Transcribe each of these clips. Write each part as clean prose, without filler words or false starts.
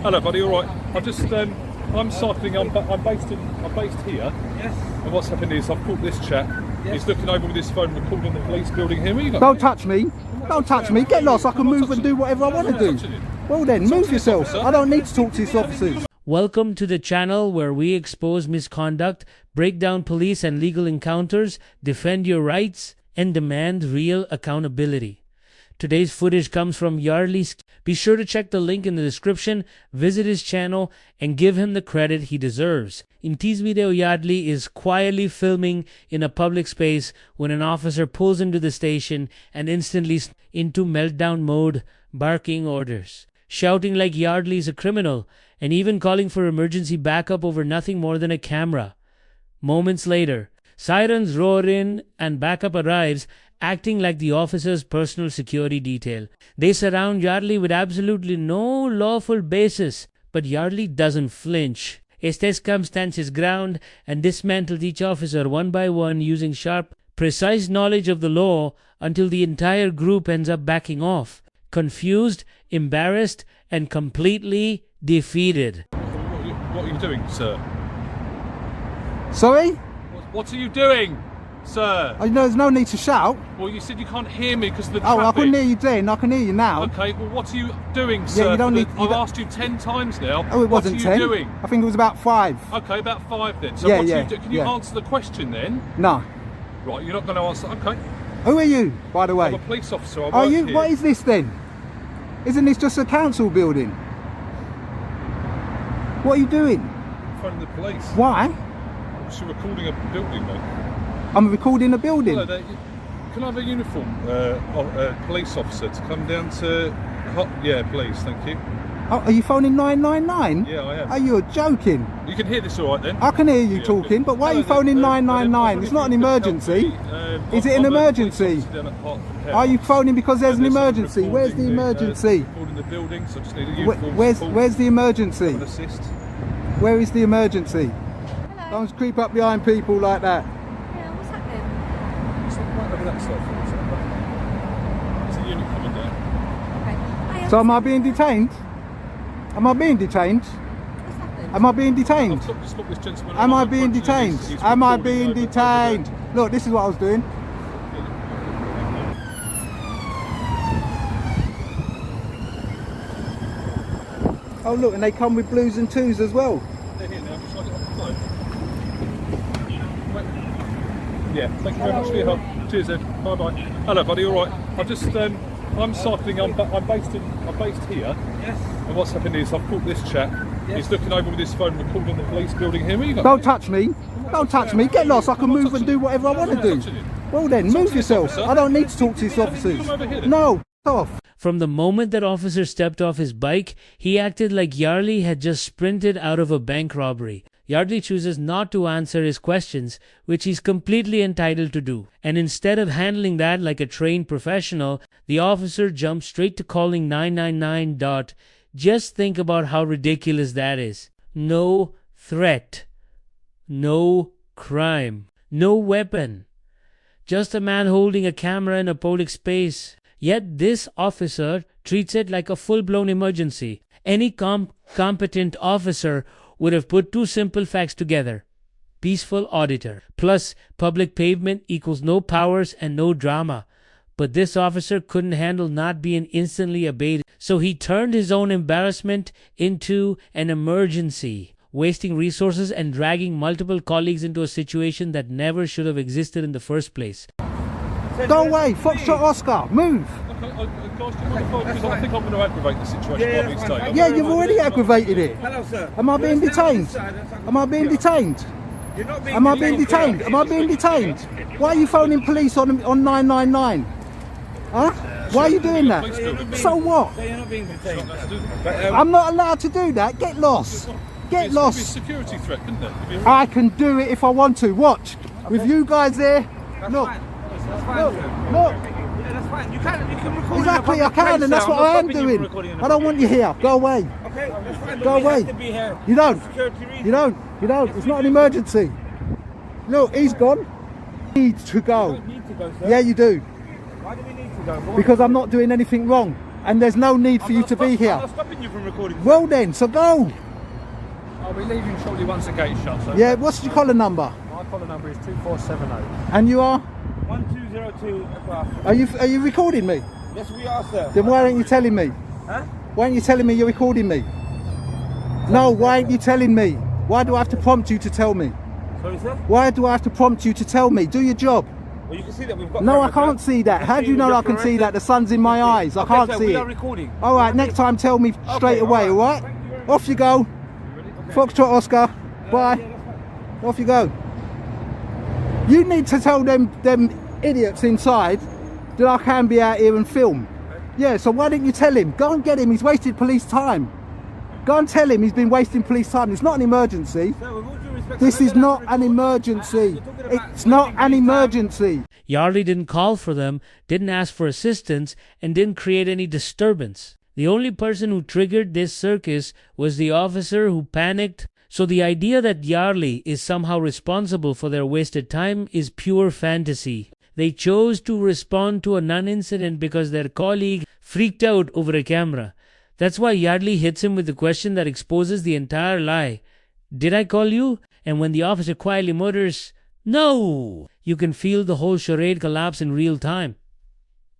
Hello, buddy. All right. I'm cycling. I'm based here. Yes. And what's happened is I've caught this chap. Yes. He's looking over with his phone, recording the police building here. Where you got? Don't touch me. Don't touch me. Get lost. I can move and do whatever I want to do. Well then, move yourself. I don't need to talk to these officers. Welcome to the channel where we expose misconduct, break down police and legal encounters, defend your rights, and demand real accountability. Today's footage comes from Yardley's. Be sure to check the link in the description, visit his channel, and give him the credit he deserves. In this video, Yardley is quietly filming in a public space when an officer pulls into the station and instantly into meltdown mode, barking orders, shouting like Yardley is a criminal, and even calling for emergency backup over nothing more than a camera. Moments later, sirens roar in and backup arrives, acting like the officer's personal security detail. They surround Yardley with absolutely no lawful basis, but Yardley doesn't flinch. Estes stands his ground and dismantles each officer one by one using sharp, precise knowledge of the law until the entire group ends up backing off, confused, embarrassed, and completely defeated. What are you doing, sir? Sorry? What are you doing, sir? There's no need to shout. Well, you said you can't hear me because of the Oh, traffic. I couldn't hear you then. I can hear you now. Okay, well, what are you doing, sir? you don't need- I've asked you 10 times now. Oh, it wasn't what 10. are you doing? I think it was about 5. Okay, about 5 then. So Yeah, what yeah, do you do? Can you yeah. answer the question then? No. Right, you're not going to answer. Okay. Who are you, by the way? I'm a police officer. I Are work you? here. What is this then? Isn't this just a council building? What are you doing? Phoning the police. Why? Because you're recording a building, mate. I'm recording a building. Hello, can I have a uniform police officer to come down to... Yeah, please, thank you. Oh, are you phoning 999? Yeah, I am. Are you joking? You can hear this all right then? I can hear you Yeah, talking, okay. but why are you Hello, phoning I 999? It's not an emergency. Is it an emergency? Are you phoning because there's an emergency? Where's the emergency? Recording the building, so I just need a uniform. Where's the emergency? Assist. Where is the emergency? Hello. Don't creep up behind people like that. Yeah, what's happening? It's not right over that side. There's a unit coming down. Okay. Hey, So am I being detained? Am I being detained? what's happened? Am I being detained? I've just got this gentleman. Am I I'm being approaching him. detained? He's Am I recording being over detained? Look, this is what I was doing. Oh look, and they come with blues and twos as well. They're here now. I'm just trying to get off the phone. Wait. Yeah, thank you very much for your help. Cheers, Ed. Bye bye. Hello, buddy. All right. I'm cycling. I'm based here. Yes. And what's happened is I've caught this chap. Yes. He's looking over with his phone, recording the police building here. Where you got? Don't touch me. Don't touch me. Get lost. I can move and do whatever I want to do. Well then, move yourself. I don't need to talk to these officers. No, off. From the moment that officer stepped off his bike, he acted like Yardley had just sprinted out of a bank robbery. Yardley chooses not to answer his questions, which he's completely entitled to do. And instead of handling that like a trained professional, the officer jumps straight to calling 999. Just think about how ridiculous that is. No threat. No crime. No weapon. Just a man holding a camera in a public space. Yet this officer treats it like a full-blown emergency. Any competent officer would have put two simple facts together. Peaceful auditor plus public pavement equals no powers and no drama. But this officer couldn't handle not being instantly obeyed, so he turned his own embarrassment into an emergency, wasting resources and dragging multiple colleagues into a situation that never should have existed in the first place. Go away. Foxtrot Oscar. Move. Okay, guys, do you mind if because I think I'm going to aggravate the situation Yeah, by me that's staying. fine. Yeah, you've already aggravated it. Hello, sir. Am I being detained? Am I being detained? You're not being Am I being detained? Am I being detained? Why are you phoning police on 999? Huh? Why are you doing that? So what? So you're not being detained. I'm not allowed to do that. Get lost. Get It's lost. a security threat, couldn't it? It'd be a- I can do it if I want to. Watch. With you guys there. That's Look. fine. That's fine, Look. sir. Look. Yeah, that's fine. You can record. Exactly, I can, and that's what I am doing. I don't want you here. Go away. Okay, that's fine. Go but we away. have to be here. You don't. Security reasons. You don't. You don't. It's not an emergency. Look, he's gone. Needs to We go. don't need to go, sir. Yeah, you do. Why do we need to go? For what? Because I'm not doing anything wrong. and there's no need for you to be I'm here. not stopping you from recording. Well then, so go. I'll be leaving shortly once the gate's shut. So Yeah, what's your collar number? my collar number is 2470. And you are? 1202 across. Are you recording me? Yes, we are, sir. Then why aren't you telling me? Huh? Why aren't you telling me you're recording me? No, why aren't you telling me? Why do I have to prompt you to tell me? Sorry, sir? Why do I have to prompt you to tell me? Do your job. Well, you can see that we've got. No, I cameras, can't sir. see that. How do you know I can see that? The sun's in my eyes. I Okay, can't sir, see we it. are recording. All right, next time tell me straight away, all right? Thank you very much. Off you go. Foxtrot Oscar. Bye. Off you go. You need to tell them idiots inside that I can be out here and film. Yeah, so why didn't you tell him? Go and get him. He's wasted police time. Go and tell him he's been wasting police time. It's not an emergency. Sir, with all due respect, This I is know not that's an recorded. emergency. You're talking about It's not wasting an police time. emergency. Yardley didn't call for them, didn't ask for assistance, and didn't create any disturbance. The only person who triggered this circus was the officer who panicked. So the idea that Yardley is somehow responsible for their wasted time is pure fantasy. They chose to respond to a non-incident because their colleague freaked out over a camera. That's why Yardley hits him with the question that exposes the entire lie. Did I call you? And when the officer quietly mutters, "No!" you can feel the whole charade collapse in real time.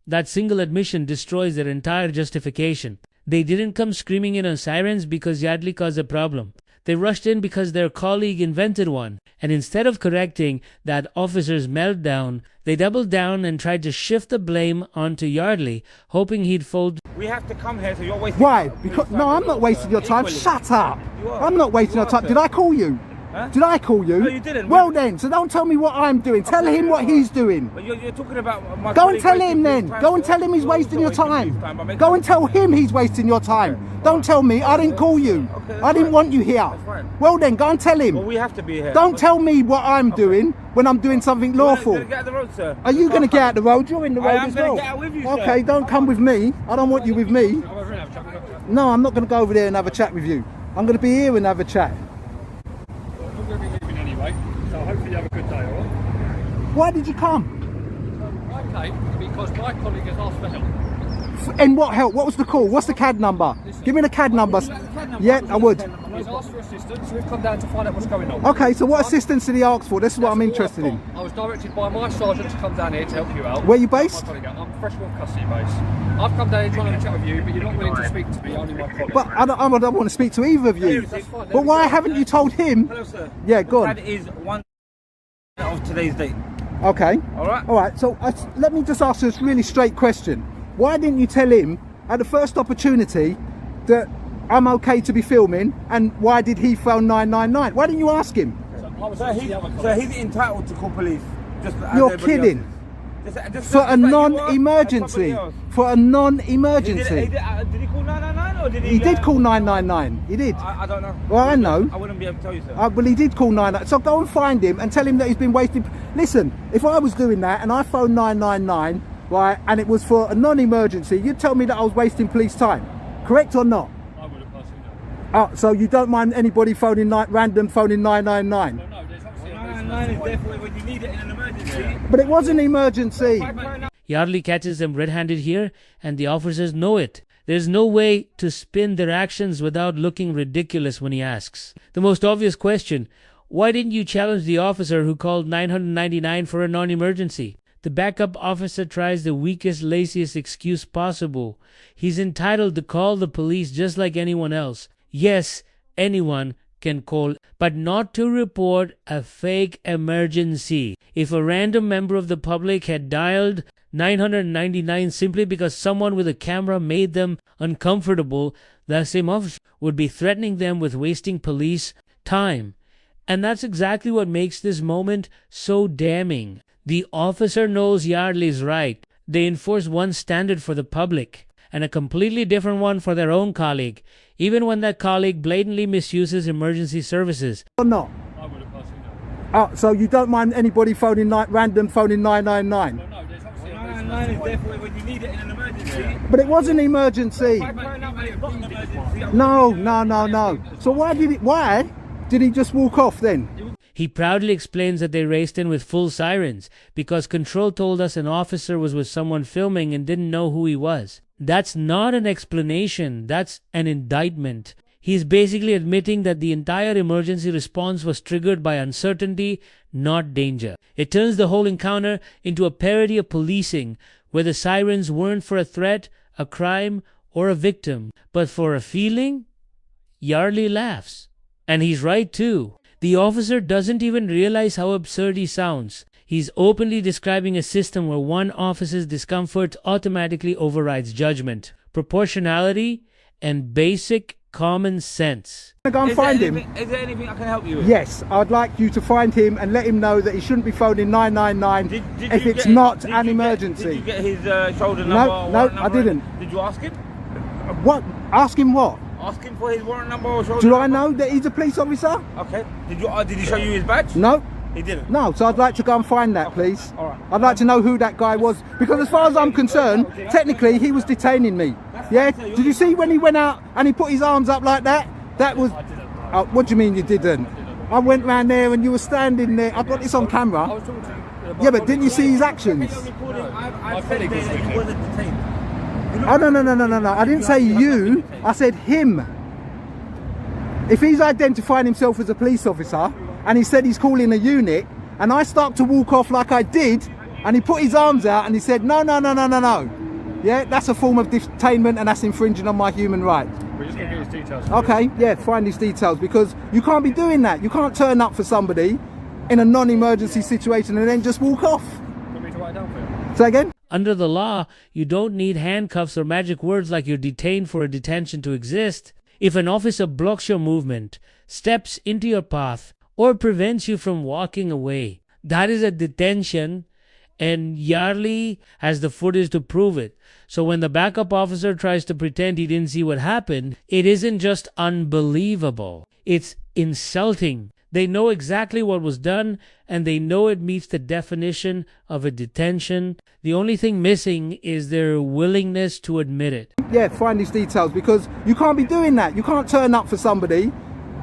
That single admission destroys their entire justification. They didn't come screaming in on sirens because Yardley caused a problem. They rushed in because their colleague invented one. And instead of correcting that officer's meltdown, they doubled down and tried to shift the blame onto Yardley, hoping he'd fold. We have to come here, so you're wasting. Why? Because no, I'm not wasting your time. Equally. Shut up. You are. I'm not wasting You your are, time. sir. Did I call you? Huh? Did I call you? No, you didn't. Well then, so don't tell me what I'm doing. Tell him what he's doing. But you're talking about my. Go and colleague tell wasting him then. police time, Go and sir. tell him he's You're wasting your also wasting time. police time by making- Go and tell him he's wasting your time. Don't tell me. I didn't call you. Okay, that's I didn't fine. want you here. That's fine. Well then, go and tell him. Well, we have to be here. Don't tell me what I'm doing when I'm doing something lawful. Get out the road, sir. Are you going to get out the road? You're in the I road am as gonna well. get out with you, sir. Okay, don't come with me. I don't want you with me. No, I'm not going to go over there and have a chat with you. I'm going to be here and have a chat. I'm going to be leaving anyway, so hopefully you have a good day, alright? Why did you come? I came because my colleague has asked for help. And what help? What was the call? What's the CAD number? Give me the CAD number. Yeah, I would. He's asked for assistance, so we've come down to find out what's going on. Okay, so what assistance did he ask for? This is what I'm That's all interested I've in. got. I was directed by my sergeant to come down here to help you out. Where you based? I'm Freshwater custody base. I've come down here trying to have a chat with you, but you're not willing to speak to me, only my colleague. But I don't want to speak to either of you. That's fine. But why haven't you told him? Hello, sir. Yeah, go That on. is one of today's date. Okay. All right. All right. So let me just ask this really straight question. Why didn't you tell him at the first opportunity that I'm okay to be filming, and why did he phone 999? Why didn't you ask him? So he's entitled to call police. Just as You're everybody kidding. else is. Just For like a you are, non-emergency. as somebody else. For a non-emergency. Did he call 999 or did he? He did call 999. He did. I don't know. Well, I know. I wouldn't be able to tell you, sir. Well, he did call 999. So go and find him and tell him that he's been wasting. Listen, if I was doing that and I phoned 999, right, and it was for a non-emergency, you'd tell me that I was wasting police time. Correct or not? I would have personally known. Oh, so you don't mind anybody phoning random phoning 999? No, there's obviously a 999 is there for when you need it in an emergency. But it was an emergency. Yardley catches them red-handed here, and the officers know it. There's no way to spin their actions without looking ridiculous when he asks. The most obvious question: why didn't you challenge the officer who called 999 for a non-emergency? The backup officer tries the weakest, laziest excuse possible. He's entitled to call the police just like anyone else. Yes, anyone can call, but not to report a fake emergency. If a random member of the public had dialed 999 simply because someone with a camera made them uncomfortable, the same officer would be threatening them with wasting police time. And that's exactly what makes this moment so damning. The officer knows Yardley's right. They enforce one standard for the public and a completely different one for their own colleague, even when that colleague blatantly misuses emergency services. Or not? I would have personally known. Oh, so you don't mind anybody phoning random phoning 999? No, there's obviously a 999 is there for when you need it in an emergency. But it was an emergency. No. So why did he just walk off then? He proudly explains that they raced in with full sirens because control told us an officer was with someone filming and didn't know who he was. That's not an explanation, that's an indictment. He's basically admitting that the entire emergency response was triggered by uncertainty, not danger. It turns the whole encounter into a parody of policing, where the sirens weren't for a threat, a crime, or a victim, but for a feeling. Yarley laughs. And he's right too. The officer doesn't even realize how absurd he sounds. He's openly describing a system where one officer's discomfort automatically overrides judgment, proportionality, and basic common sense. I'm going to go and find him. Is there anything I can help you with? Yes, I'd like you to find him and let him know that he shouldn't be phoning 999 if it's not an emergency. Did you get his shoulder number? No, warrant I number? didn't. Did you ask him? What? Ask him what? Ask him for his warrant number or shoulder Do number? I know that he's a police officer? Okay. Did he show you his badge? No. He didn't. No, so I'd like to go and find that, please. All right. I'd like to know who that guy was, because as far as I'm concerned, technically he was detaining me. Yeah? Did you see when he went out and he put his arms up like that? That was... what do you mean you didn't? I went round there and you were standing there. I've got this on camera. Yeah, but didn't you see his actions? I said that he wasn't detained. Oh, no. I didn't say you. I said him. If he's identifying himself as a police officer and he said he's calling a unit and I start to walk off like I did and he put his arms out and he said, no. Yeah, that's a form of detainment and that's infringing on my human rights. We're just going to get his details. Okay, yeah, find his details, because you can't be doing that. You can't turn up for somebody in a non-emergency situation and then just walk off. Want me to write it down for you? Say again? Under the law, you don't need handcuffs or magic words like you're detained for a detention to exist. If an officer blocks your movement, steps into your path, or prevents you from walking away, that is a detention, and Yarley has the footage to prove it. So when the backup officer tries to pretend he didn't see what happened, it isn't just unbelievable, it's insulting. They know exactly what was done, and they know it meets the definition of a detention. The only thing missing is their willingness to admit it. Yeah, find his details, because you can't be doing that. You can't turn up for somebody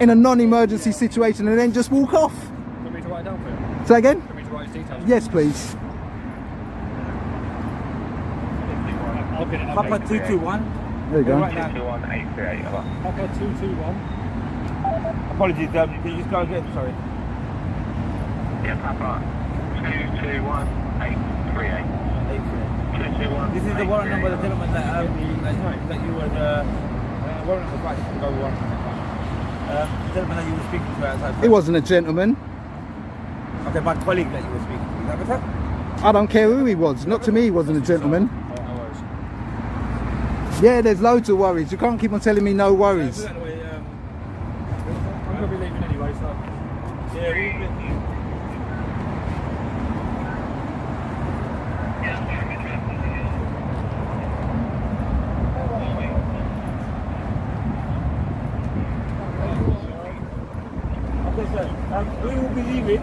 in a non-emergency situation and then just walk off. Want me to write it down for you? Say again? Want me to write his details? Yes, please. I'll get it up. Papa 221. There you go. Right now. 221-838. Papa 221. Apologies, can you just go again? Sorry. Yeah, Papa 221-838. 221. This is the warrant number of the gentleman that you were warrant number 5. Go warrant number 5. The gentleman that you were speaking to outside. It wasn't a gentleman. Okay, my colleague that you were speaking to. Is that better? I don't care who he was. Not to me, he wasn't a gentleman. No worries. Yeah, there's loads of worries. You can't keep on telling me no worries. I'm going to be leaving anyway, so... Yeah, we Okay, sir. We will be leaving.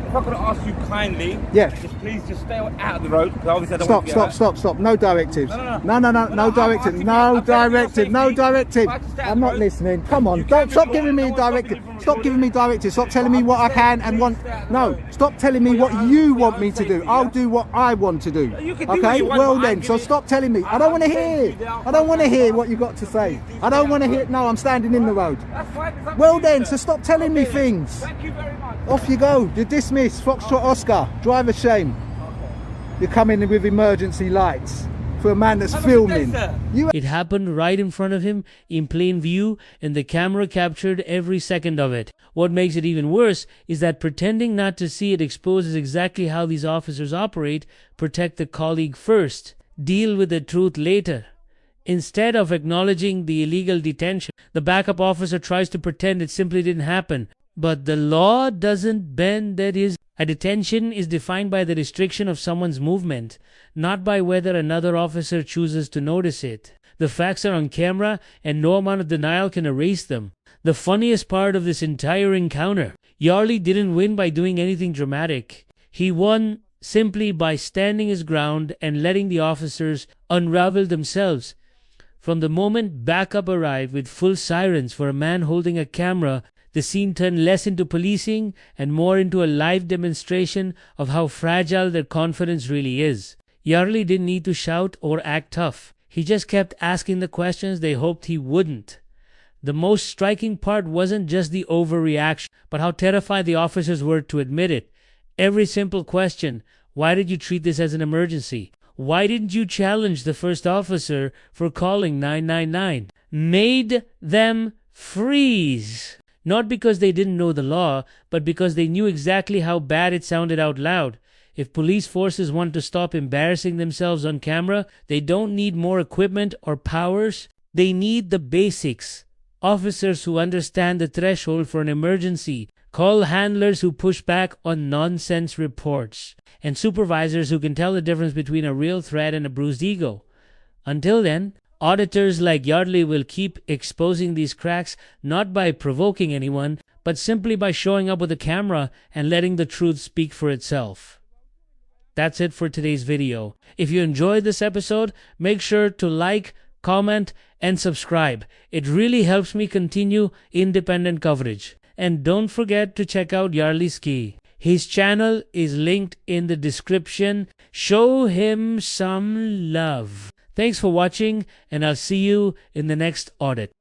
If I could ask you kindly, Yeah. just please just stay out of the road, because obviously I don't want to Stop. No directives. No. No directive. I'm No asking directive. you No safety. directive. If I just stay out I'm the not road, listening. Come on. you Don't can't stop be giving me recording. No one's directives. stopping you from Stop giving me directives. Stop telling me what I can and want. Please stay out the No. road. Stop telling me what you want me to do. I'll do what I want to do. You can do what Okay. you want, Well but then. I'm So giving- stop telling me. I don't want to hear. I don't want to hear what you got to say. I don't want to hear. No, I'm standing in the road. That's fine. It's up to Well you, then. sir. So stop telling me Okay. things. Thank you very much. Off you go. You're dismissed. Foxtrot Oscar. Driver shame. You're coming in with emergency lights for a man that's Have a good day, filming. sir. You It happened right in front of him in plain view, and the camera captured every second of it. What makes it even worse is that pretending not to see it exposes exactly how these officers operate. Protect the colleague first, deal with the truth later. Instead of acknowledging the illegal detention, the backup officer tries to pretend it simply didn't happen. But the law doesn't bend, that is. A detention is defined by the restriction of someone's movement, not by whether another officer chooses to notice it. The facts are on camera, and no amount of denial can erase them. The funniest part of this entire encounter, Yarley didn't win by doing anything dramatic. He won simply by standing his ground and letting the officers unravel themselves. From the moment backup arrived with full sirens for a man holding a camera, the scene turned less into policing and more into a live demonstration of how fragile their confidence really is. Yardley didn't need to shout or act tough. He just kept asking the questions they hoped he wouldn't. The most striking part wasn't just the overreaction, but how terrified the officers were to admit it. Every simple question, why did you treat this as an emergency? Why didn't you challenge the first officer for calling 999? Made them freeze. Not because they didn't know the law, but because they knew exactly how bad it sounded out loud. If police forces want to stop embarrassing themselves on camera, they don't need more equipment or powers. They need the basics. Officers who understand the threshold for an emergency, call handlers who push back on nonsense reports, and supervisors who can tell the difference between a real threat and a bruised ego. Until then, auditors like Yardley will keep exposing these cracks, not by provoking anyone, but simply by showing up with a camera and letting the truth speak for itself. That's it for today's video. If you enjoyed this episode, make sure to like, comment, and subscribe. It really helps me continue independent coverage. And don't forget to check out Yardley Ski. His channel is linked in the description. Show him some love. Thanks for watching, and I'll see you in the next audit.